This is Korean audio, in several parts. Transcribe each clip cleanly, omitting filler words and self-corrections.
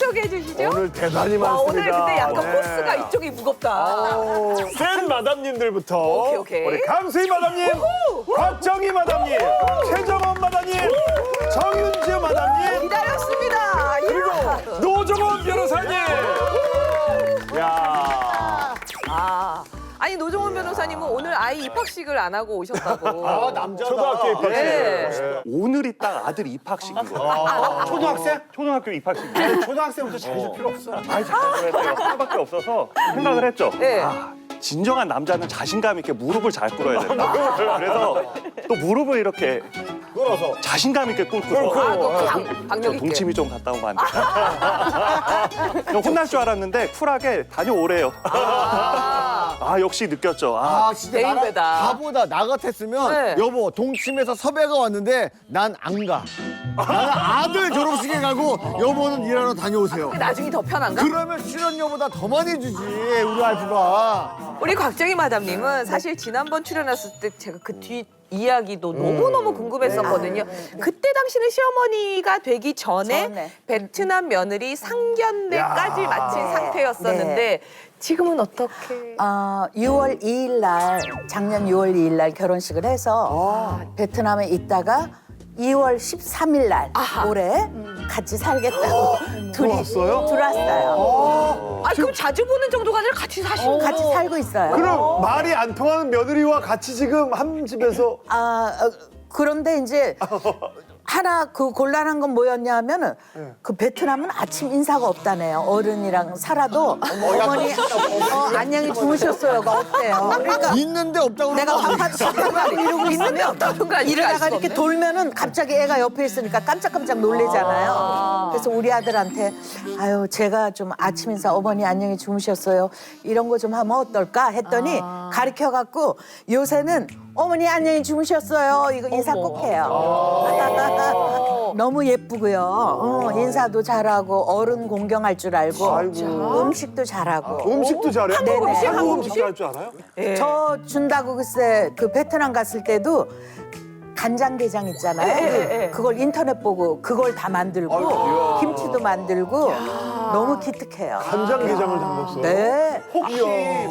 소개해 주시죠. 오늘 대단히 와, 많습니다. 오늘 근데 약간 네. 코스가 이쪽이 무겁다. 센 마담님들부터 오케이. 우리 강수희 마담님, 곽정희 마담님, 최정원 마담님, 정윤지우 마담님, 기다렸습니다. 그리고 노정원 변호사님. 야. 아니 노정원 변호사님은 오늘 아이 입학식을 안 하고 오셨다고. 아, 남자다. 초등학교 입학식. 네. 오늘이 딱 아들 입학식인 거예요. 초등학생? 초등학교 입학식. 초등학생부터 잘해줄 필요 없어. 아니 잠깐 그랬어요. 하나밖에 없어서 생각을 했죠. 네. 진정한 남자는 자신감 있게 무릎을 잘 꿇어야 된다. 그래서 또 무릎을 이렇게 끌어서. 자신감 있게 꿇고서 아, 너 박력 저 있게. 동치미 좀 갔다 오면 안 돼요? 좀 혼날 줄 알았는데 쿨하게 다녀오래요. 아 역시 느꼈죠. 아, 진짜 대인배다. 나보다 나 같았으면 네. 여보 동침에서 섭외가 왔는데 난 안 가. 나는 아들 졸업식에 가고 여보는 일하러 다녀오세요. 나중에 더 편한가? 그러면 출연료보다 더 많이 주지 우리 아주가. 우리 곽정희 마담님은 사실 지난번 출연했을 때 제가 그 뒤 이야기도 너무너무 궁금했었거든요. 그때 당시는 시어머니가 되기 전에 베트남 며느리 상견례까지 마친 상태였었는데 지금은 어떻게? 6월 2일 날 작년 6월 2일 날 결혼식을 해서 베트남에 있다가 2월 13일 날 올해 같이 살겠다고 둘이 들어왔어요. 그럼 자주 보는 정도가 아니라 같이 사시는 같이 살고 있어요. 그럼 말이 안 통하는 며느리와 같이 지금 한 집에서 그런데 이제 하나 그 곤란한 건 뭐였냐 하면은 그 베트남은 아침 인사가 없다네요. 어른이랑 살아도 어머니 안녕히 주무셨어요가 없대요. 그러니까 있는데 없다고 내가 그러면 밥하다가 이러고 있는데 있으면 없다는 거 아니야? 이러다가 이렇게 돌면은 갑자기 애가 옆에 있으니까 깜짝깜짝 놀래잖아요. 그래서 우리 아들한테 아유 제가 좀 아침 인사 어머니 안녕히 주무셨어요 이런 거 좀 하면 어떨까 했더니 가르쳐 갖고 요새는 어머니 안녕히 주무셨어요 이거 인사 꼭 해요. 너무 예쁘고요. 인사도 잘하고 어른 공경할 줄 알고 음식도 잘하고. 음식도 잘해? 네네. 한국 음식 잘할 줄 알아요? 저 준다고 글쎄 그 베트남 갔을 때도 간장게장 있잖아요. 그걸 인터넷 보고 그걸 다 만들고 김치도 만들고 너무 기특해요. 간장게장을 담궜어요. 네. 혹시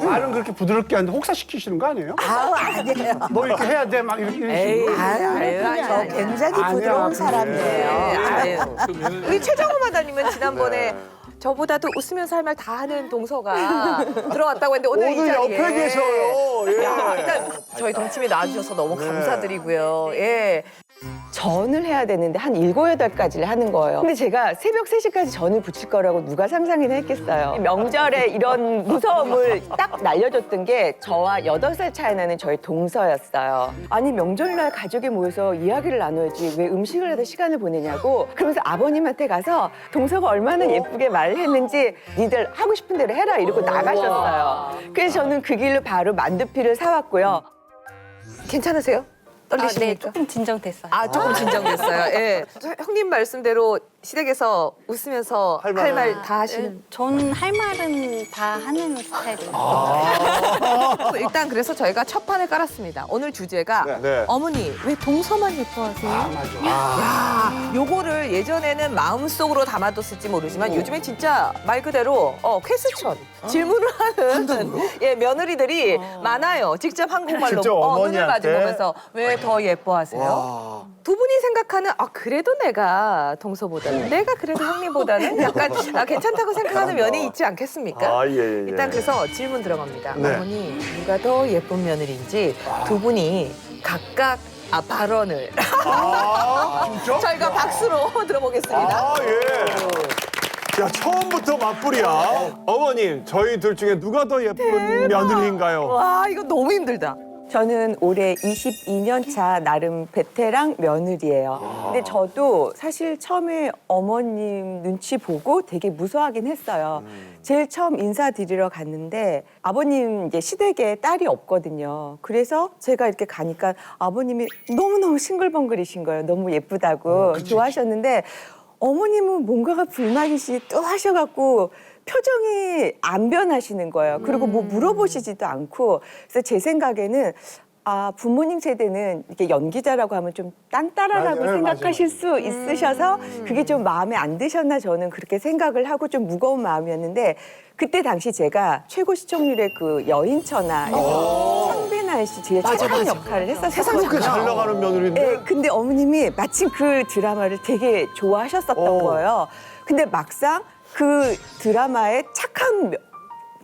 말은 그렇게 부드럽게 하는데 혹사시키시는 거 아니에요? 아니에요. 뭐 이렇게 해야 돼 막 이렇게 식으로. 저 굉장히 아니야, 부드러운 그래. 사람이에요. 우리 최정우 마담님은 지난번에 저보다도 웃으면서 할 말 다 하는 동서가 들어왔다고 했는데 오늘 이 오늘 자리에 옆에 계셔요. 예. 야, 일단 저희 동침에 나와주셔서 너무 감사드리고요. 예. 전을 해야 되는데 한 7, 8가지를 하는 거예요. 근데 제가 새벽 3시까지 전을 부칠 거라고 누가 상상이나 했겠어요. 명절에 이런 무서움을 딱 날려줬던 게 저와 8살 차이 나는 저희 동서였어요. 아니 명절날 가족이 모여서 이야기를 나눠야지 왜 음식을 하다 시간을 보내냐고. 그러면서 아버님한테 가서 동서가 얼마나 예쁘게 말을 했는지 니들 하고 싶은 대로 해라 이러고 나가셨어요. 그래서 저는 그 길로 바로 만두피를 사왔고요. 괜찮으세요? 떨리시니까? 네, 조금 진정됐어요. 조금 진정됐어요. 예. 형님 말씀대로 시댁에서 웃으면서 할 말 다 하시는. 전 할 말은 다 하는 스타일이에요. 일단 그래서 저희가 첫 판을 깔았습니다. 오늘 주제가 네. 어머니 왜 동서만 예뻐하세요? 야, 요거를 예전에는 마음속으로 담아뒀을지 모르지만 요즘엔 진짜 말 그대로 퀘스천 질문을 하는 며느리들이 많아요. 직접 한국말로 직접 눈을 어머니한테? 마주보면서 왜 더 예뻐하세요? 두 분이 생각하는 그래도 내가 동서보다는 내가 그래도 형님보다는 약간 괜찮다고 생각하는 면이 있지 않겠습니까? 예. 일단 그래서 질문 들어갑니다. 네. 어머니 누가 더 예쁜 며느리인지 두 분이 각각 발언을 진짜? 저희가 박수로 들어보겠습니다. 예. 야, 처음부터 맞불이야. 어머님, 저희 둘 중에 누가 더 예쁜 며느리인가요? 와 이거 너무 힘들다. 저는 올해 22년 차 나름 베테랑 며느리예요. 근데 저도 사실 처음에 어머님 눈치 보고 되게 무서워하긴 했어요. 제일 처음 인사드리러 갔는데 아버님 이제 시댁에 딸이 없거든요. 그래서 제가 이렇게 가니까 아버님이 너무너무 싱글벙글이신 거예요. 너무 예쁘다고 좋아하셨는데 어머님은 뭔가가 불만이시 또 하셔갖고 표정이 안 변하시는 거예요. 그리고 뭐 물어보시지도 않고. 그래서 제 생각에는 부모님 세대는 이렇게 연기자라고 하면 좀 딴따라라고 맞아요, 생각하실 수 있으셔서 그게 좀 마음에 안 드셨나 저는 그렇게 생각을 하고 좀 무거운 마음이었는데 그때 당시 제가 최고 시청률의 그 여인천하 창배나 씨 제일 착한 역할을 했었거든요. 그렇게 잘 나가는 며느리인데. 네, 근데 어머님이 마침 그 드라마를 되게 좋아하셨었던 거예요. 근데 막상 그 드라마에 착한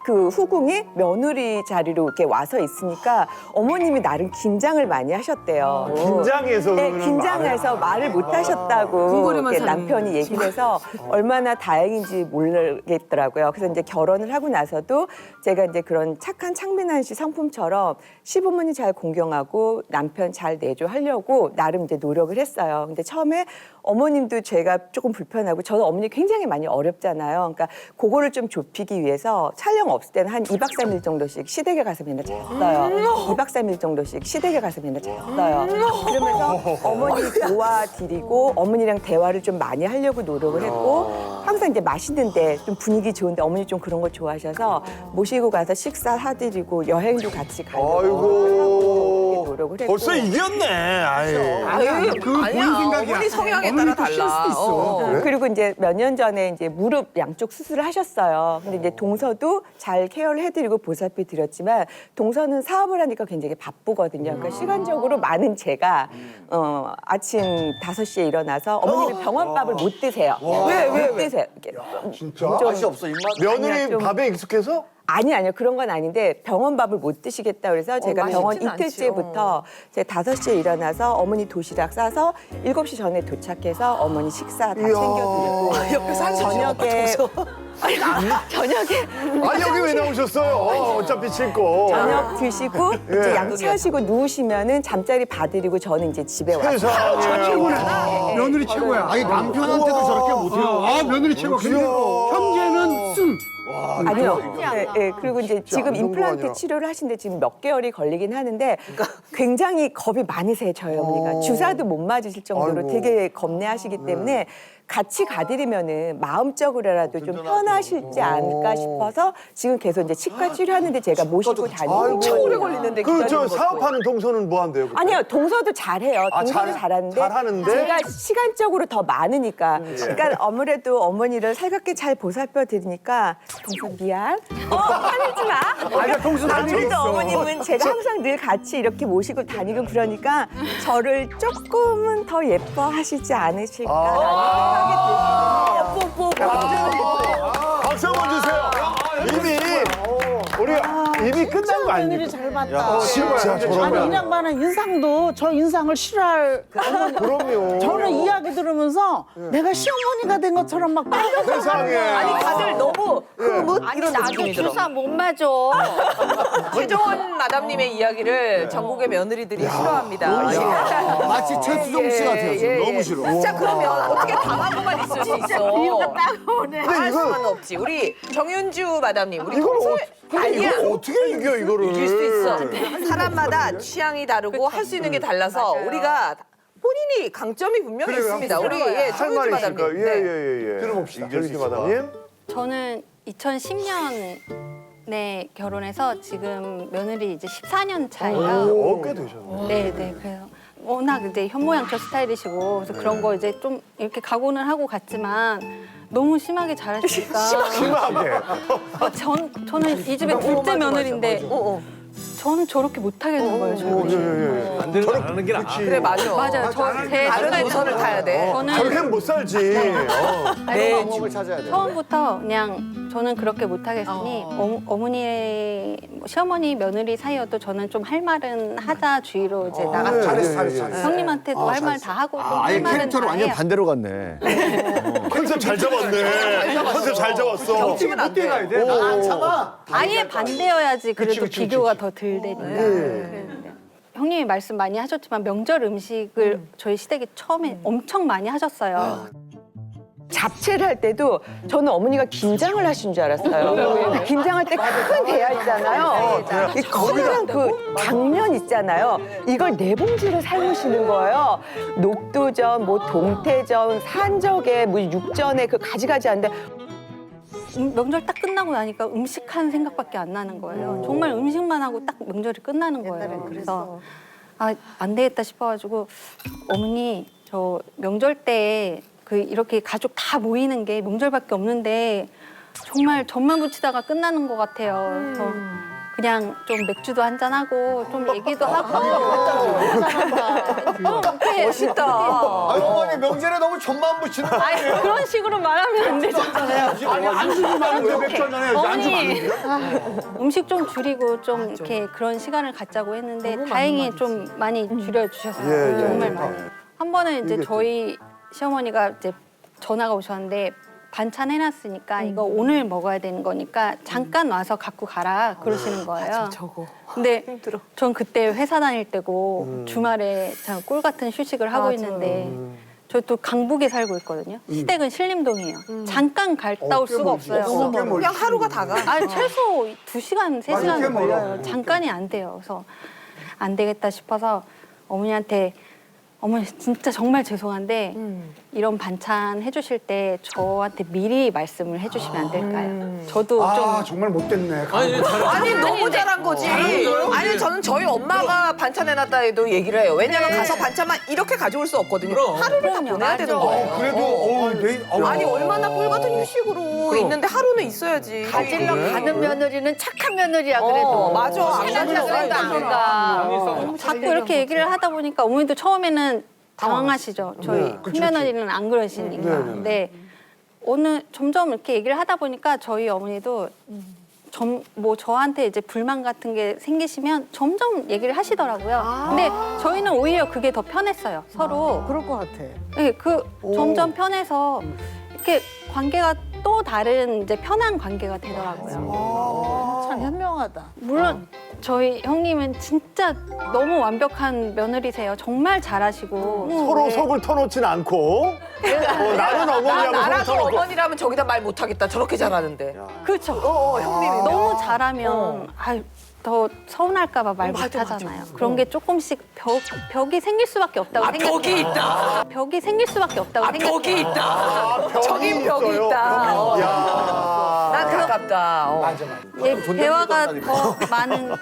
그 후궁이 며느리 자리로 이렇게 와서 있으니까 어머님이 나름 긴장을 많이 하셨대요. 긴장해서 네, 그러는 긴장해서 말을 못 하셨다고 이렇게 남편이 얘기를 해서 얼마나 다행인지 모르겠더라고요. 그래서 이제 결혼을 하고 나서도 제가 이제 그런 착한 창민한 씨 성품처럼 시부모님 잘 공경하고 남편 잘 내조하려고 나름 이제 노력을 했어요. 근데 처음에 어머님도 제가 조금 불편하고 저는 어머니 굉장히 많이 어렵잖아요. 그러니까 그거를 좀 좁히기 위해서 촬영 없을 때는 한 2박 3일 정도씩 시댁에 가서 맨날 잤어요. 2박 3일 정도씩 시댁에가서 맨날 잤어요. 그러면서 어머니 도와드리고 어머니랑 대화를 좀 많이 하려고 노력을 했고 항상 이제 맛있는데 좀 분위기 좋은데 어머니 좀 그런 거 좋아하셔서 모시고 가서 식사 사드리고 여행도 같이 가려고 아이고. 노력을 했고 벌써 이겼네. 아이. 그건 본인 생각이야. 어머니 성향에 어머니 따라 또 달라. 쉴 수도 있어. 그래? 그리고 이제 몇 년 전에 이제 무릎 양쪽 수술을 하셨어요. 근데 이제 동서도 잘 케어를 해드리고 보살펴 드렸지만 동서는 사업을 하니까 굉장히 바쁘거든요. 그러니까 시간적으로 많은 제가 아침 5시에 일어나서 어머님이 병원밥을 못 드세요. 못 드세요. 이렇게 진짜? 좀- 맛이 없어 입맛. 며느리 아니야, 좀- 밥에 익숙해서? 아니요. 그런 건 아닌데 병원밥을 못 드시겠다 그래서 제가 병원 맛있진 이틀째부터 제 5시에 일어나서 어머니 도시락 싸서 7시 전에 도착해서 어머니 식사 다 챙겨드리고 저녁에 아 여기 왜 나오셨어요? 어차피 칠 거. 저녁 드시고 이제 양치하시고 누우시면은 잠자리 봐드리고 저는 이제 집에 와서 세상에. 며느리 최고야. 아니 남편한테도 저렇게 못해요. 아 며느리 최고. 근데 현재는 승. 아니요. 네, 그리고 이제 지금 안 좋은 거 임플란트 아니야. 치료를 하시는데 지금 몇 개월이 걸리긴 하는데 굉장히 겁이 많으세요, 저희 어머니가. 주사도 못 맞으실 정도로 아이고. 되게 겁내하시기 때문에 같이 가드리면은 마음적으로라도 좀 편하실지 않을까 싶어서 지금 계속 이제 치과 치료하는데 제가 모시고 다니고 엄청 오래 있거든요. 걸리는데 그 저 기다리는 것도. 사업하는 동서는 뭐 한대요? 그때? 아니요, 동서도 잘해요. 아, 동서도 잘- 잘하는데 잘하는데? 제가 시간적으로 더 많으니까. 그러니까 아무래도 어머니를 살갑게 잘 보살펴 드리니까 동서 미안. 화내지 마. 아니야, 동서 할 일이 아무래도 있어. 어머님은 제가 항상 늘 같이 이렇게 모시고 다니고 그러니까 저를 조금은 더 예뻐하시지 않으실까라는 생각이 들어요. 박수 한번 주세요. 이미 우리 이미 끝난 거 아닙니까? 잘 봤다. 진짜 아니 이 저러면. 양반은 인상도 저 인상을 싫어할. 그럼요. 저는 이야기 들으면서 내가 시어머니가 된 것처럼 막 빨갛게. 세상에. 아니 다들 너무 흐뭇 이런 느낌이 들어. 주사 못 맞아. 최종원 마담님의 이야기를 전국의 며느리들이 싫어합니다. 마치 최수종 씨 같아요. 지금 너무 싫어. 자 그러면 어떻게 당하고만 있을 수 있어? 당할 수는 없지. 우리 정윤주 마담님, 우리 이걸 평소에 아니야. 이걸 어떻게 이겨 이거를? 이길 수 있어. 사람마다 취향이 다르고 할 수 있는 게 달라서 우리가 본인이 강점이 분명히 있습니다. 우리 할 정윤주 말이 있을까? 마담님. 네. 예예예. 들어봅시다. 정윤주 마담님. 저는 2010년에 결혼해서 지금 며느리 이제 14년 차예요. 꽤 되셨네. 네. 그래서 워낙 이제 현모양처 스타일이시고 그래서 그런 거 이제 좀 이렇게 각오는 하고 갔지만 너무 심하게 잘하시니까. 심하게. 저는 이 집의 둘째 며느리인데 저는 저렇게 못하겠는 거예요. 저는. 안 되는 거 하는 게 나아. 그래 맞아. 맞아요. 제 다른 생각에 노선을 타야 돼. 저는 저렇게는 못 살지. 방법을 찾아야 돼. 처음부터 그냥 저는 그렇게 못하겠으니 어머니, 시어머니, 며느리 사이여도 저는 좀 할 말은 하자 주의로 이제 나갔어요. 잘했어. 형님한테도 할 말 다 하고 또 아예 할 말은 캐릭터를 다 완전 해요. 반대로 갔네. 컨셉 잘 잡았네. 컨셉 잘 잡았어. 지금 안 돼. 가야 돼. 아예 반대여야지 그래도 그치, 비교가 더 덜 되니까. 그랬는데. 형님이 말씀 많이 하셨지만 명절 음식을 저희 시댁이 처음에 엄청 많이 하셨어요. 잡채를 할 때도 저는 어머니가 김장을 하신 줄 알았어요. 김장할 때 큰 대야 있잖아요. 이 커다란 그 당면 있잖아요. 이걸 4봉지를 삶으시는 거예요. 녹두전, 뭐 동태전, 산적에, 뭐 육전에 그 가지가지 한데 명절 딱 끝나고 나니까 음식하는 생각밖에 안 나는 거예요. 정말 음식만 하고 딱 명절이 끝나는 거예요. 그래서 아, 안 되겠다 싶어가지고 어머니 저 명절 때 그 이렇게 가족 다 모이는 게 명절밖에 없는데 정말 전만 붙이다가 끝나는 것 같아요. 그래서 그냥 좀 맥주도 한잔하고 좀 얘기도 하고 좀 이렇게 멋있다. 아, 어머니 명절에 너무 전만 붙이는 거 아니, 아니에요? 그런 식으로 말하면 안 되죠. 아니 안주도 많은데 맥주 한잔 해야지. 안주 어머니 많은데? 음식 좀 줄이고 좀 이렇게 그런 시간을 갖자고 했는데 다행히 좀 많이 줄여주셨어요. 정말 많이. 한 번은 이제 저희 시어머니가 이제 전화가 오셨는데 반찬 해놨으니까 이거 오늘 먹어야 되는 거니까 잠깐 와서 갖고 가라 그러시는 거예요. 저거. 근데 전 그때 회사 다닐 때고 주말에 참 꿀 같은 휴식을 하고 있는데 저 또 강북에 살고 있거든요. 시댁은 신림동이에요. 잠깐 갔다 올 수가 없어요. 그냥 하루가 다가. 아 최소 2시간, 3시간 꽤 걸려요. 멀어. 잠깐이 안 돼요. 그래서 안 되겠다 싶어서 어머니한테 어머니 진짜 정말 죄송한데 이런 반찬 해주실 때 저한테 미리 말씀을 해주시면 안 될까요? 저도 아 좀 정말 못됐네. 아니 너무 잘한 거지. 아니 저는 저희 엄마가 반찬 해놨다 해도 얘기를 해요. 왜냐면 가서 반찬만 이렇게 가져올 수 없거든요. 하루를 다 그럼요, 보내야 되는 맞아. 거예요. 그래도 내일 아니 얼마나 꿀 같은 휴식으로 있는데 하루는 있어야지. 가질러 가는 며느리는 착한 며느리야 그래도. 맞아. 안 가질러 그래도 안 된다. 자꾸 이렇게 얘기를 하다 보니까 어머니도 처음에는 당황하시죠. 저희 큰 며느리는 안 그러시니까. 근데 점점 이렇게 얘기를 하다 보니까 저희 어머니도 뭐 저한테 이제 불만 같은 게 생기시면 점점 얘기를 하시더라고요. 근데 저희는 오히려 그게 더 편했어요. 서로. 그럴 것 같아. 네, 점점 편해서 이렇게 관계가 또 다른 이제 편한 관계가 되더라고요. 참 현명하다. 물론 저희 형님은 진짜 너무 완벽한 며느리세요. 정말 잘하시고 서로 속을 터놓진 않고 나는 어머니하고 속을 나라도 터놓고 어머니라면 저기다 말 못하겠다. 저렇게 잘하는데. 그렇죠. 형님이 너무 잘하면 더 서운할까 봐 말 못하잖아요. 그런 게 조금씩 벽이 생길 수밖에 없다고 생각해요. 벽이 있다. 벽이 생길 수밖에 없다고 생각해요. 벽이 있다. 저긴 벽이 있다. 난 가깝다. 맞아. 대화가 더 많은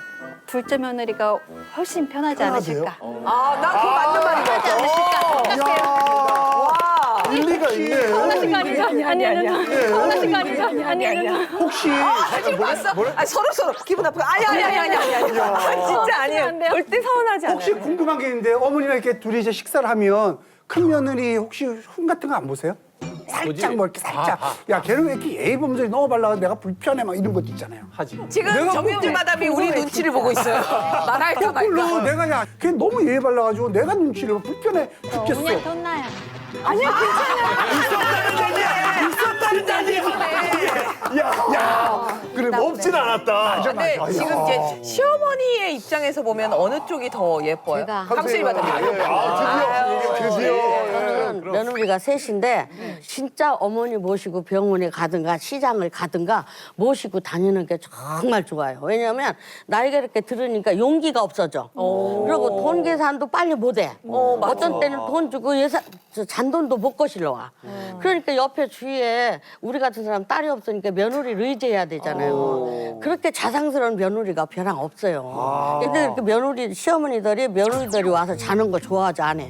둘째 며느리가 훨씬 편하지 않으실까. 나 그거 맞는 말인 것 같아. 일리가 있네. 혹시 하지 마어. 서로 기분 나쁘게. 아니. 진짜 아니에요. 절대 서운하지 않아요. 혹시 궁금한 게 있는데 어머니랑 이렇게 둘이 이제 식사를 하면 큰 며느리 혹시 흉 같은 거 안 보세요? 살짝 뭐 이렇게 살짝 야 걔는 왜 이렇게 예의 범절이 너무 발라서 내가 불편해 막 이런 것도 있잖아요. 지금 내가 정영진 마담이 우리 눈치를 보고 있어요. 말할까 거꾸로 말까. 내가 야 걔 너무 예의 발라가지고 내가 눈치를 봐. 불편해 죽겠어. 어머니한테 혼나요. 그래 없진 않았다. 근데 지금 이제 시어머니의 입장에서 보면 어느 쪽이 더 예뻐요? 강수리 마담이. 드디어. 저는 며느리가 셋인데 진짜 어머니 모시고 병원에 가든가 시장을 가든가 모시고 다니는 게 정말 좋아요. 왜냐하면 나이가 이렇게 들으니까 용기가 없어져. 그리고 돈 계산도 빨리 못해. 어떤 때는 돈 주고 잔돈도 못 거실러 와. 그러니까 옆에 주위에 우리 같은 사람 딸이 없으니까 며느리를 의지해야 되잖아요. 그렇게 자상스러운 며느리가 벼랑 없어요. 근데 이렇게 며느리들이 와서 자는 거 좋아하지 않아.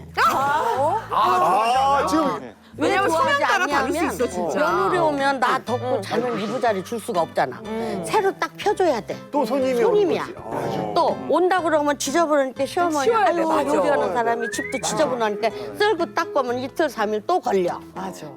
지금 왜냐면 좋아하지 성향 따라 다를 수 않냐면 있어, 진짜. 며느리 오면 나 덮고 자는 이부자리 줄 수가 없잖아. 새로 딱 펴줘야 돼. 또 손님이 손님이야. 오는 거지. 또 온다 그러면 지저분하니까 시어머니 아유 요리하는 사람이 집도 지저분하니까 쓸고 닦고 하면 이틀 3일 또 걸려.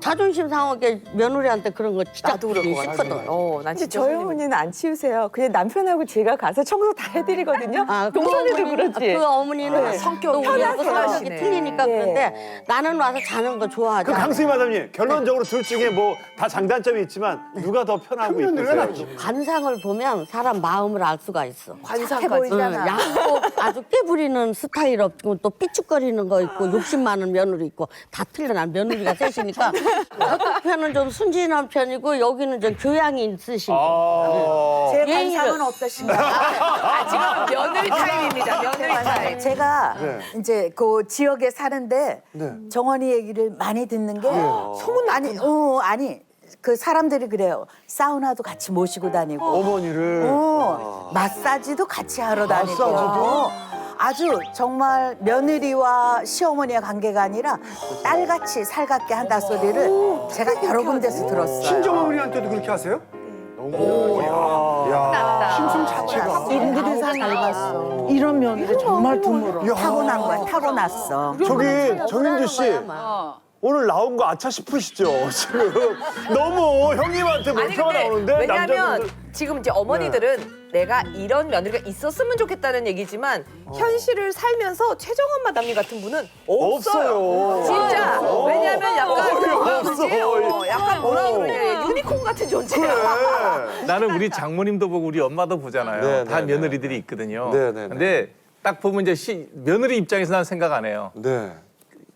자존심 상하게 며느리한테 그런 거 진짜 나도 그럴 것 같아. 싫거든. 난 진짜 저희 어머니는 안 치우세요. 그냥 남편하고 제가 가서 청소 다 해드리거든요. 그 동선에도 어머니는- 그렇지. 그 어머니는 성격이 또 우리하고 편하시네. 성격이 틀리니까 그런데 나는 와서 자는 거 좋아하지 그 않아. 강수희 마담님 결론적으로 둘 중에 뭐 다 장단점이 있지만 누가 더 편하고 이쁘세요? 관상을 보면 사람 마음을 알 수가 있어. 관상까지. 양도 아주 깨부리는 스타일 없고 또 삐죽거리는 거 있고 욕심 많은 며느리 있고 다 틀려. 난 며느리가 셋이니까 어떤 편은 좀 순진한 편이고 여기는 좀 교양이 있으시고 제 예의를- 관상은 어떠신가요? 지금 며느리 타임입니다. 며느리 타임. 제가 이제 그 지역에 사는데 정원이 얘기를 많이 듣는 게 소문 아니 그 사람들이 그래요. 사우나도 같이 모시고 다니고, 어머니를. 마사지도 같이 하러 다니고. 마사지도? 아주 정말 며느리와 시어머니의 관계가 아니라 딸같이 살갑게 한다 소리를 제가 여러 군데서 들었어요. 친정어머니한테도 그렇게 하세요? 심승 자체가. 인들이 잘 봤어. 이런 며느리 정말 드물어. 타고난 거야, 타고났어. 저기 정윤주 씨 오늘 나온 거 아차 싶으시죠? 지금 너무 형님한테 아니 목표가 근데 나오는데 왜냐면 남자분들 지금 이제 어머니들은 내가 이런 며느리가 있었으면 좋겠다는 얘기지만 현실을 살면서 최정원 마담님 같은 분은 없어요. 진짜. 왜냐면 약간 없어. 약간 뭐라 그러냐 유니콘 같은 존재야. 나는 우리 장모님도 보고 우리 엄마도 보잖아요. 네, 다 네, 며느리들이 있거든요. 네, 네, 네. 근데 딱 보면 이제 며느리 입장에서 난 생각 안 해요. 네.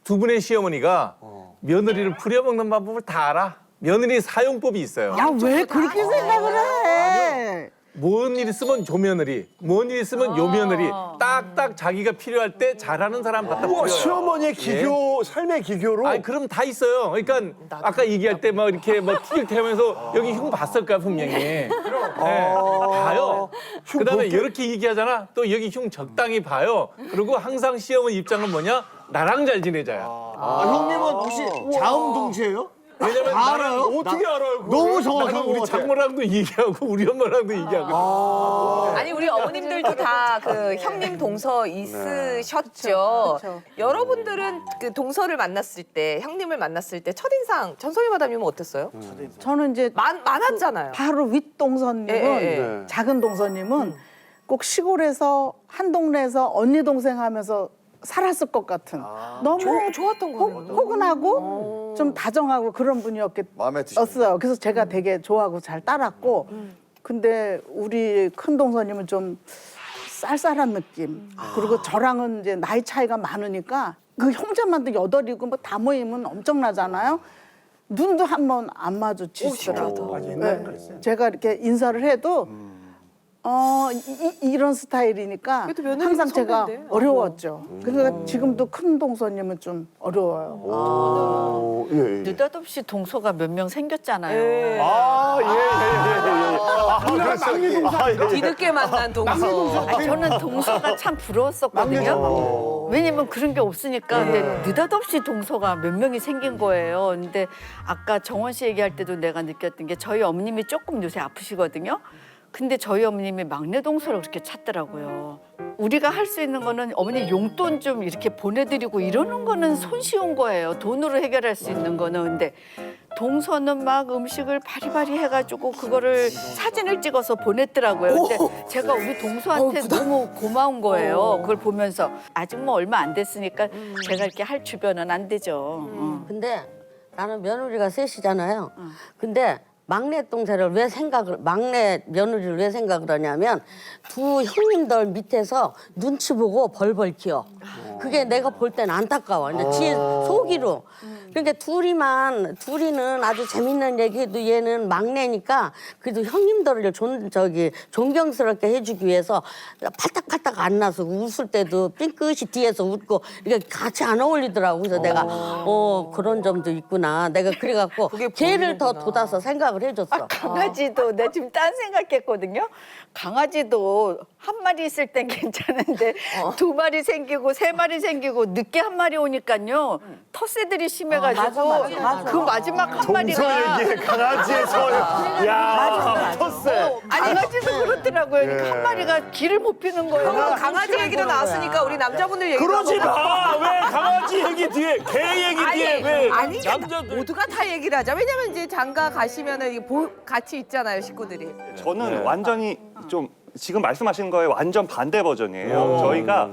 두 분의 시어머니가 며느리를 부려먹는 방법을 다 알아. 며느리 사용법이 있어요. 아, 왜 그렇게 생각을 해? 뭔 일 있으면 조며느리, 뭔 일 있으면 요며느리. 딱딱 자기가 필요할 때 잘하는 사람 갖다 우와, 뿌려요. 시어머니의 기교, 삶의 기교로. 아니 그럼 다 있어요. 그러니까 아까 얘기할 때 막 이렇게 뭐 티격태면서 여기 흉 봤을 거야 분명히. 네, 봐요. 그다음에 이렇게 얘기하잖아. 또 여기 흉 적당히 봐요. 그리고 항상 시어머니 입장은 뭐냐? 나랑 잘 지내자야. 형님은 혹시 자음동체예요? 왜냐면 다 나랑 알아요? 어떻게 알아요? 그걸? 너무 정확한 나는 것 우리 같아. 장모랑도 얘기하고 우리 엄마랑도 얘기하고. 아니 우리 어머님들도 다 그 형님 동서 있으셨죠. 그쵸. 여러분들은 그 동서를 만났을 때 형님을 만났을 때 첫인상 전소희 마담님은 어땠어요? 저는 이제 많았잖아요. 바로 윗동서님은 예. 작은 동서님은 꼭 시골에서 한 동네에서 언니 동생 하면서 살았을 것 같은 너무 좋았던 거예요. 포근하고 좀 다정하고 그런 마음에 드시는 분이었어요. 그래서 제가 되게 좋아하고 잘 따랐고 근데 우리 큰 동서님은 좀 쌀쌀한 느낌. 그리고 저랑은 이제 나이 차이가 많으니까 그 형제만도 8이고 뭐 다 모이면 엄청나잖아요. 눈도 한번 안 마주치시더라고요. 네. 제가 이렇게 인사를 해도 이런 스타일이니까 그래도 며느리는 항상 제가 선배인데. 어려웠죠. 그러니까 지금도 큰 동서님은 좀 어려워요. 예, 예. 느닷없이 동서가 몇 명 생겼잖아요. 아, 뒤늦게 만난 동서. 아니, 저는 동서가 참 부러웠었거든요. 왜냐면 그런 게 없으니까. 근데 느닷없이 동서가 몇 명이 생긴 거예요. 근데 아까 정원 씨 얘기할 때도 내가 느꼈던 게 저희 어머님이 조금 요새 아프시거든요. 근데 저희 어머님이 막내 동서를 그렇게 찾더라고요. 우리가 할 수 있는 거는 어머니 용돈 좀 이렇게 보내드리고 이러는 거는 손쉬운 거예요. 돈으로 해결할 수 있는 거는. 근데 동서는 막 음식을 바리바리 해가지고 그거를 사진을 찍어서 보냈더라고요. 근데 제가 우리 동서한테 너무 고마운 거예요. 그걸 보면서 아직 뭐 얼마 안 됐으니까 제가 이렇게 할 주변은 안 되죠. 근데 나는 며느리가 셋이잖아요. 근데 막내 며느리를 왜 생각을 하냐면 두 형님들 밑에서 눈치 보고 벌벌 키워. 그게 내가 볼 땐 안타까워. 이제 지 속이로. 그러니까 둘이는 아주 재밌는 얘기도 얘는 막내니까 그래도 형님들을 존경스럽게 해주기 위해서 팔딱팔딱 안 나서 웃을 때도 삥끗이 뒤에서 웃고 이게 같이 안 어울리더라고. 그래서 내가 그런 점도 있구나. 내가 그래갖고 걔를 더 돋아서 생각을 해줬어. 강아지도 내가 지금 딴 생각했거든요. 강아지도 한 마리 있을 땐 괜찮은데 2마리 생기고 3마리 생기고 늦게 한 마리 오니까요. 텃새들이 심해가지고 맞아. 그 마지막 한 마리가 얘기해, 강아지의 설. 야, 텃세. 강아지도 그렇더라고요. 그러니까 한 마리가 길을 못 피는 거예요. 강아지 얘기도 나왔으니까 우리 남자분들 얘기도 그러지 한번 마! 왜 강아지 얘기 뒤에, 개 얘기 뒤에 왜 아니 남자들. 모두가 다 얘기를 하자. 왜냐면 이제 장가 가시면은 이게 같이 있잖아요 식구들이. 저는 완전히 좀 지금 말씀하시는 거에 완전 반대 버전이에요. 저희가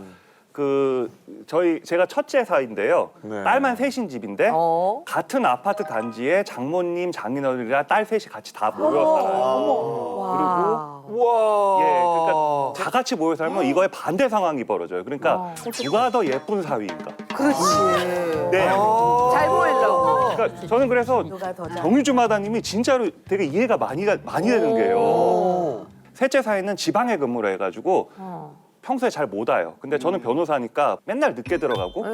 제가 첫째 사이인데요. 네. 딸만 셋인 집인데 같은 아파트 단지에 장모님, 장인어른이랑 딸 셋이 같이 다 모여 살아요. 우와. 예, 그러니까 다 같이 모여 살면 이거에 반대 상황이 벌어져요. 그러니까 누가 더 예쁜 사위인가? 그렇지. 네. 잘 보이려고. 그러니까 저는 그래서 정유주 마다님이 진짜로 되게 이해가 많이 되는 게요. 셋째 사이는 지방에 근무를 해가지고 평소에 잘 못 와요. 근데 저는 변호사니까 맨날 늦게 들어가고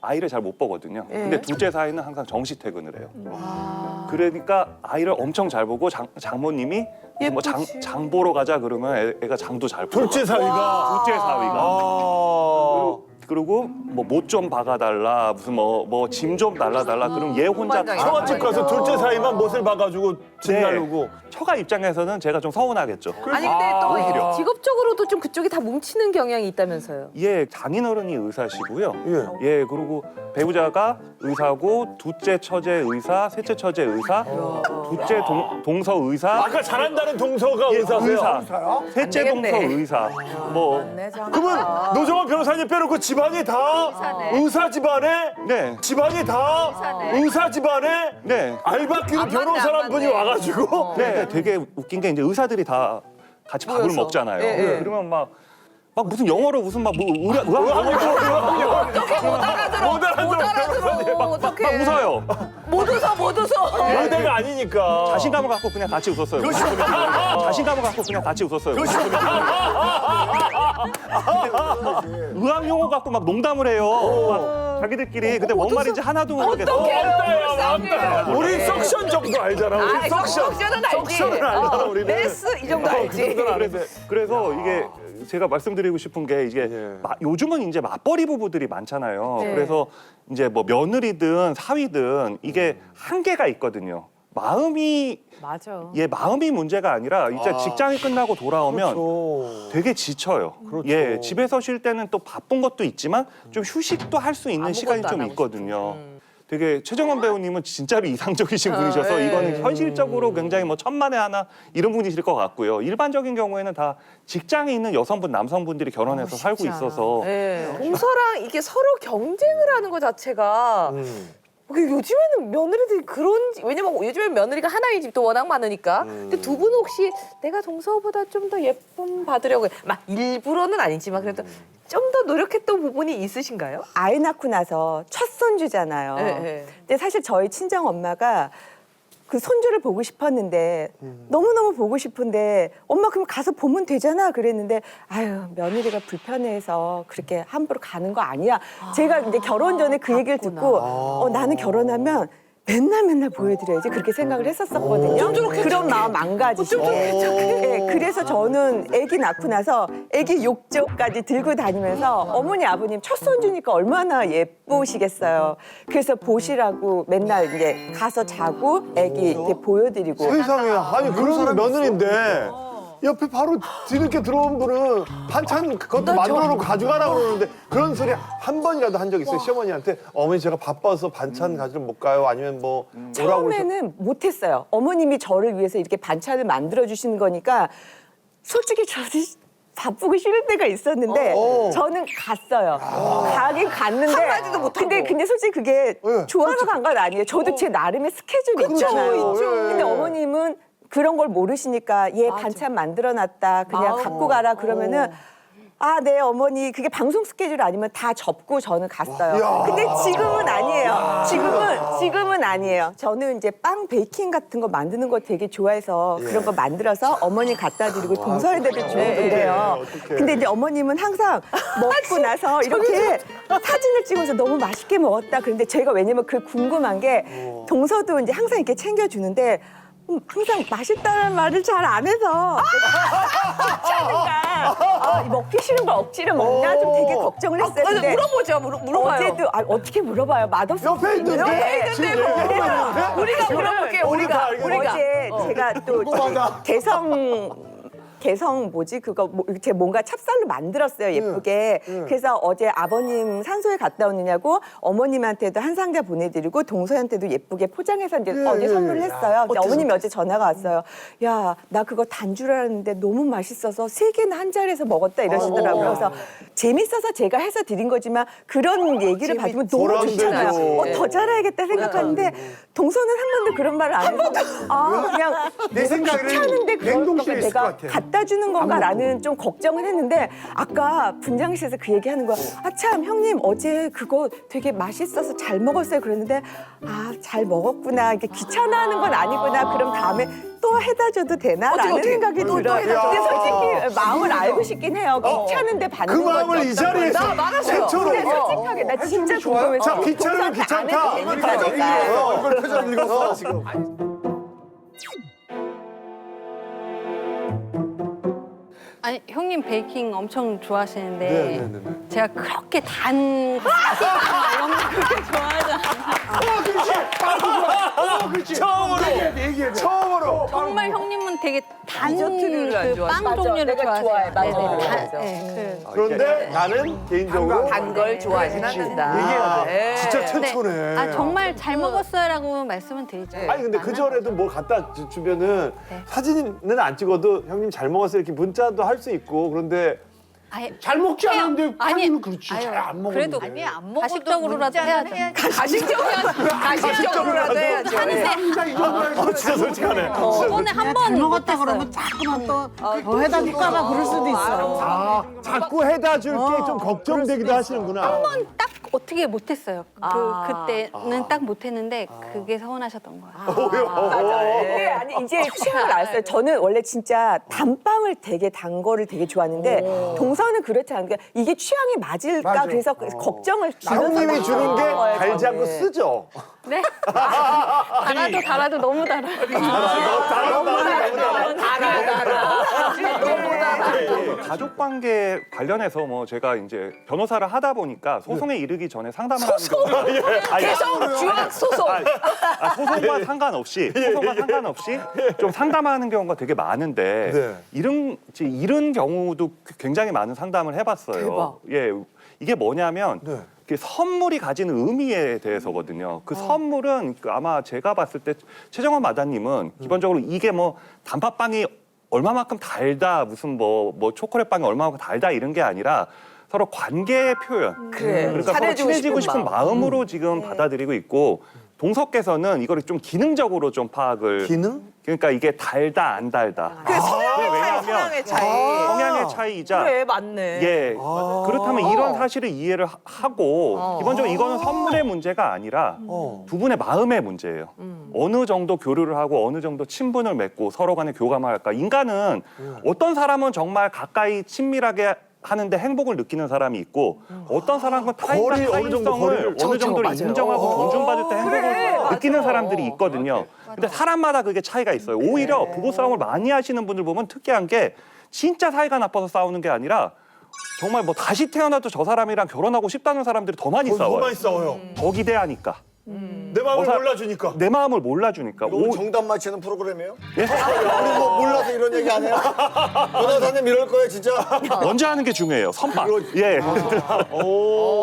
아이를 잘 못 보거든요. 근데 둘째 사위는 항상 정시 퇴근을 해요. 그러니까 아이를 엄청 잘 보고 장모님이 뭐 장 보러 가자 그러면 애가 장도 잘 보고. 둘째 사위가. 둘째 사위가. 아. 그리고 뭐 못 좀 박아달라, 무슨 뭐 짐 좀 날라달라. 그럼 얘 혼자 처갓집 가서 둘째 사위만 못을 봐가지고 짐 나르고. 처가 입장에서 제가 좀 서운하겠죠. 아니 근데 또 오히려. 직업적으로도 좀 그쪽이 다 뭉치는 경향이 있다면서요. 예, 장인어른이 의사시고요. 예, 그리고 배우자가 의사고 둘째 처제 의사, 셋째 처제 의사, 둘째 동서 의사. 아까 잘한다는 동서가 의사세요? 셋째 동서 의사. 뭐 그러면 노정환 변호사님 빼놓고 집안이 다 의사 집안에? 네. 집안이 다 의사 집안에? 네. 알바끼로 변호사란 분이 와가지고? 네, 되게 웃긴 게 이제 의사들이 다 같이 밥을 먹잖아요. 그러면 막 무슨 영어로 무슨 막 못 알아들어. 어떡해. 막 웃어요. 못 웃어. 의대가 아니니까. 자신감을 갖고 그냥 같이 웃었어요. 자신감을 갖고 그냥 같이 웃었어요. 의학 용어 갖고 막 농담을 해요. 막 자기들끼리. 근데 뭔 말인지 하나도 모르겠어. 우리 석션 정도 알잖아. 우리 석션은 알지. 석션은 알잖아, 우리는. 메스 이 정도 알지. 그래서 이게 제가 말씀드리고 싶은 게 이게 요즘은 이제 맞벌이 부부들이 많잖아요. 그래서 이제 뭐 며느리든 사위든 이게 한계가 있거든요. 마음이 문제가 아니라 이제 직장이 끝나고 돌아오면 되게 지쳐요. 예, 집에서 쉴 때는 또 바쁜 것도 있지만 좀 휴식도 할 수 있는 시간이 좀 있거든요. 되게 최정원 배우님은 진짜로 이상적이신 분이셔서 이거는 현실적으로 굉장히 뭐 천만에 하나 이런 분이실 것 같고요. 일반적인 경우에는 다 직장에 있는 여성분, 남성분들이 결혼해서 살고 있어서 동서랑 이게 서로 경쟁을 하는 것 자체가 요즘에는 며느리들이 왜냐면 요즘엔 며느리가 하나의 집도 워낙 많으니까. 근데 두 분은 혹시 내가 동서보다 좀 더 예쁨 받으려고 막 일부러는 아니지만 그래도 좀 더 노력했던 부분이 있으신가요? 아이 낳고 나서 첫 손주잖아요. 근데 사실 저희 친정 엄마가 그 손주를 보고 싶었는데 너무너무 보고 싶은데 엄마 그럼 가서 보면 되잖아 그랬는데 아유 며느리가 불편해서 그렇게 함부로 가는 거 아니야. 제가 이제 결혼 전에 그 얘기를 듣고 나는 결혼하면 맨날 보여드려야지 그렇게 생각을 했었거든요. 그런 마음 안 가지시고. 네, 그래서 저는 아기 낳고 나서 아기 욕조까지 들고 다니면서 어머니 아버님 첫 손주니까 얼마나 예쁘시겠어요. 그래서 보시라고 맨날 이제 가서 자고 아기 이렇게 보여드리고. 세상에, 아니 그런 며느리인데 옆에 바로 뒤늦게 들어온 분은 반찬 그것도 만들어 놓고 가져가라고 그러는데 그런 소리 한 번이라도 한 적 있어요? 시어머니한테 어머니 제가 바빠서 반찬 가지러 못 가요? 아니면 뭐 오라고 처음에는 못했어요. 어머님이 저를 위해서 이렇게 반찬을 만들어 주시는 거니까 솔직히 저는 바쁘고 싫을 때가 있었는데 저는 갔어요. 가긴 갔는데 한마디도 못하고. 근데 솔직히 그게 좋아서 간 건 아니에요. 저도 제 나름의 스케줄이 있잖아요. 근데 어머님은 그런 걸 모르시니까 얘 반찬 만들어놨다 그냥 갖고 가라 그러면은 아, 네 어머니 그게 방송 스케줄 아니면 다 접고 저는 갔어요. 근데 지금은 아니에요. 지금은 아니에요. 저는 이제 빵 베이킹 같은 거 만드는 거 되게 좋아해서 그런 거 만들어서 어머니 갖다 드리고 동서애들을 주고 그래요. 근데 이제 어머님은 항상 먹고 나서 이렇게 사진을 찍어서 너무 맛있게 먹었다. 그런데 제가 왜냐면 그 궁금한 게 동서도 이제 항상 이렇게 챙겨주는데 항상 맛있다는 말을 잘 안 해서 귀찮은가 먹기 싫은 걸 억지로 먹나 좀 되게 걱정을 했었는데 물어봐요. 어제도 어떻게 물어봐요? 맛없어 옆에 있는데 우리가 물어볼게요. 우리가 어제 제가 또 개성 뭐지 그거 제 뭔가 찹쌀로 만들었어요 예쁘게. 그래서 어제 아버님 산소에 갔다 오느냐고 어머님한테도 한 상자 보내드리고 동서한테도 예쁘게 포장해서 이제 어제 선물을 했어요. 근데 어머님이 어제 전화가 왔어요. 야, 나 그거 단 줄 알았는데 너무 맛있어서 3개나 한 자리에서 먹었다 이러시더라고요. 그래서 재밌어서 제가 해서 드린 거지만 그런 얘기를 받으면 너무 좋잖아요. 더 잘해야겠다 생각하는데 동서는 한 번도 그런 말을 안 해서 그냥 내 생각에는 귀찮은데 냉동실에 있을 것 내가 같아. 갖다 갖다 주는 건가라는 좀 걱정은 했는데 아까 분장실에서 그 얘기하는 거야. 아 참 형님 어제 그거 되게 맛있어서 잘 먹었어요. 그랬는데 아 잘 먹었구나. 이게 귀찮아하는 건 아니구나. 그럼 다음에 또 해다 줘도 되나라는 생각이 들어요. 근데 솔직히 마음을 알고 싶긴 해요. 귀찮은데 받는 그 건 마음을 이 자리에서 최초로. 근데 솔직하게 나 진짜 궁금해서 자, 귀찮으면 귀찮다. 이걸 표정 읽었어 지금. 아니 형님 베이킹 엄청 좋아하시는데 네네네. 제가 그렇게 단 이런 거 그렇게 좋아하잖아요. 그렇지. 처음으로. 정말 형님은 되게 단 디저트를 안 그 좋아하시죠? 빵 종류를 내가 좋아하세요. 좋아해. 맞아요. 네네. 맞아. 네, 그런데 나는 개인적으로 단 걸 좋아하진 않는다. 얘기해야 돼. 예. 진짜 네. 최초네. 아 정말 잘 먹었어요라고 말씀은 드리죠. 아니 근데 그 전에도 뭐 갖다 주면은 네. 사진은 안 찍어도 형님 잘 먹었어요 이렇게 문자도 할 수 있고 그런데 아예 잘 먹지 해요. 않은데 아니, 하기는 그렇지. 아유, 잘 안 먹었는데. 그래도 아니 안 먹어도 가식적으로라도 해야죠. 가식적으로라도 해야죠. 하는데 진짜 이 정도면 진짜 솔직하네. 저번에 한 번 잘 먹었다 못했어요. 그러면 자꾸만 또 더 해다 줄까봐 그럴 수도 있어. 아 자꾸 해다 줄 게 좀 걱정되기도 하시는구나. 딱 어떻게 못했어요. 그때는 딱 못했는데 그게 서운하셨던 거예요. 근데 아니 이제 취향을 알았어요. 저는 원래 진짜 단빵을 되게 단 거를 되게 좋아하는데 동서는 그렇지 않은 게 이게 취향이 맞을까 맞아. 그래서 걱정을 형님이 주는 게 거예요, 달지 않고 저는. 쓰죠. 네? 달아도 너무 달아. 가족 관계 관련해서 뭐 제가 이제 변호사를 하다 보니까 소송에 이르기 전에 상담을 하는 경우가 계속 주악 소송. 소송과 상관없이 좀 상담하는 경우가 되게 많은데 네. 이런 경우도 굉장히 많은 상담을 해봤어요. 대박. 예, 이게 뭐냐면 네. 이게 선물이 가지는 의미에 대해서거든요. 그 선물은 아마 제가 봤을 때 최정원 마다님은 기본적으로 이게 뭐 단팥빵이 얼마만큼 달다 무슨 뭐 초콜릿빵이 얼마만큼 달다 이런 게 아니라 서로 관계의 표현. 그래. 그러니까 서로 잘해주고 친해지고 싶은 싶은 마음으로 지금 받아들이고 있고 동석께서는 이거를 좀 기능적으로 좀 파악을 기능? 그러니까 이게 달다 안 달다. 그 성향의 차이, 왜냐하면 성향의 차이. 성향의 차이이자 그래, 맞네. 예 그렇다면 이런 사실을 이해를 하고 기본적으로 이거는 선물의 문제가 아니라 두 분의 마음의 문제예요. 어느 정도 교류를 하고 어느 정도 친분을 맺고 서로 간에 교감을 할까. 인간은 어떤 사람은 정말 가까이 친밀하게 하는데 행복을 느끼는 사람이 있고 어떤 사람은 타인과 거리, 어느 정도 타인성을 거리를. 어느 정도를 맞아요. 인정하고 존중받을 때 행복을 그래, 느끼는 맞아. 사람들이 있거든요. 근데 사람마다 그게 차이가 있어요. 오히려 부부싸움을 많이 하시는 분들 보면 특이한 게 진짜 사이가 나빠서 싸우는 게 아니라 정말 뭐 다시 태어나도 저 사람이랑 결혼하고 싶다는 사람들이 더 많이 싸워요. 많이 싸워요. 더 기대하니까. 내 마음을 어사- 몰라주니까. 내 마음을 몰라주니까. 이거 정답 맞히는 프로그램이에요? 예? 우리 뭐 몰라서 이런 얘기 안 해요? 변호사님 이럴 거예요 진짜? 먼저 하는 게 중요해요. 선박. 예.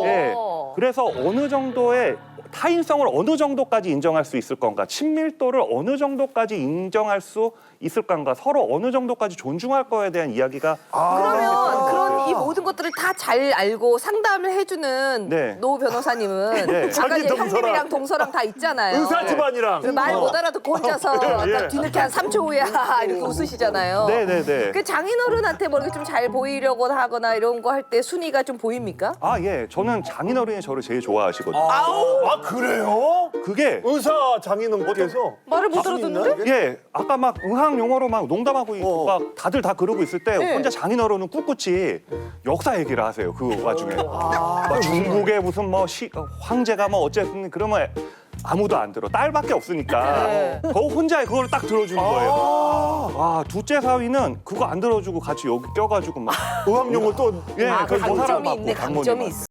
예. 그래서 어느 정도의 타인성을 어느 정도까지 인정할 수 있을 건가, 친밀도를 어느 정도까지 인정할 수 있을 건가, 서로 어느 정도까지 존중할 거에 대한 이야기가 그러면 그런 이 모든 것들을 다 잘 알고 상담을 해주는 네. 노 변호사님은 네. 아까 자기 이제 형님이랑 동서랑 다 있잖아요. 의사 집안이랑. 말 못 알아듣고 혼자서 아까 뒤늦게 한 3초 후에 하하 이렇게 웃으시잖아요. 네네네. 그 장인어른한테 뭐 이렇게 좀 잘 보이려고 하거나 이런 거 할 때 순위가 좀 보입니까? 아, 예. 저는 장인어른이 저를 제일 좋아하시거든요. 아 그래요? 그게 의사 장인어른께서 말을 못 알아듣는데? 예, 아까 막 의학 용어로 막 농담하고 있고 막 다들 다 그러고 있을 때 혼자 장인어른은 꿋꿋이 역사 얘기를 하세요. 그 와중에. 막 중국의 무슨 뭐 황제가 뭐 어쨌든 그러면 아무도 안 들어. 딸밖에 없으니까. 더 혼자 그걸 딱 들어주는 거예요. 아, 둘째 사위는 그거 안 들어주고 같이 여기 껴가지고 막 의학 용어 또 예, 그걸 뭐 강점이 사람 있네, 맞고 강점이 있어.